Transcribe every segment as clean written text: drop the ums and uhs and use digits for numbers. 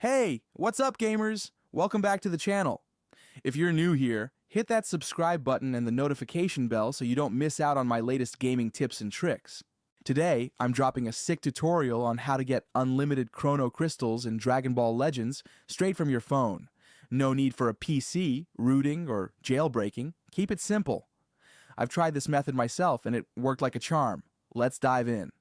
Hey, what's up gamers? Welcome back to the channel. If you're new here, hit that subscribe button and the notification bell so you don't miss out on my latest gaming tips and tricks. Today, I'm dropping a sick tutorial on how to get unlimited Chrono Crystals in Dragon Ball Legends straight from your phone. No need for a PC, rooting, or jailbreaking. Keep it simple. I've tried this method myself and it worked like a charm. Let's dive in.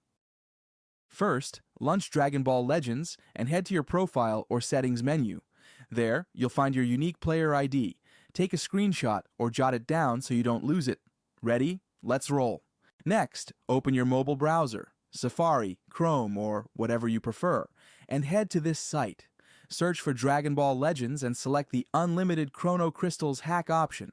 First, launch Dragon Ball Legends and head to your profile or settings menu. There, you'll find your unique player ID. Take a screenshot or jot it down so you don't lose it. Ready? Let's roll. Next, open your mobile browser, Safari, Chrome, or whatever you prefer, and head to this site. Search for Dragon Ball Legends and select the Unlimited Chrono Crystals hack option.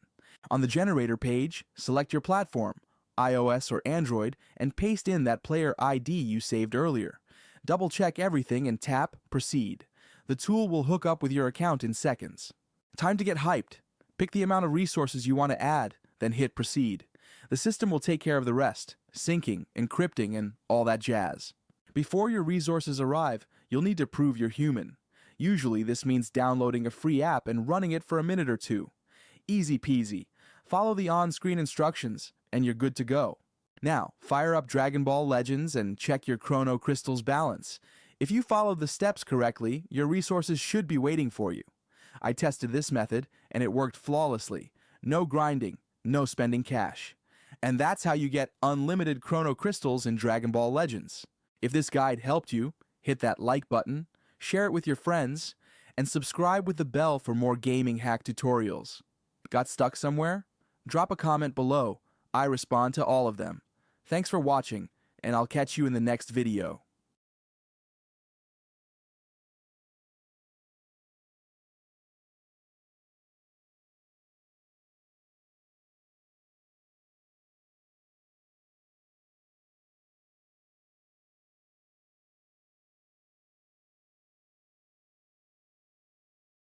On the generator page, select your platform, iOS or Android, and paste in that player ID you saved earlier. Double check everything and tap Proceed. The tool will hook up with your account in seconds. Time to get hyped. Pick the amount of resources you want to add, then hit Proceed. The system will take care of the rest, syncing, encrypting, and all that jazz. Before your resources arrive, you'll need to prove you're human. Usually this means downloading a free app and running it for a minute or two. Easy peasy. Follow the on-screen instructions, and you're good to go. Now, fire up Dragon Ball Legends and check your Chrono Crystals balance. If you followed the steps correctly, your resources should be waiting for you. I tested this method, and it worked flawlessly. No grinding, no spending cash. And that's how you get unlimited Chrono Crystals in Dragon Ball Legends. If this guide helped you, hit that like button, share it with your friends, and subscribe with the bell for more gaming hack tutorials. Got stuck somewhere? Drop a comment below. I respond to all of them. Thanks for watching, and I'll catch you in the next video.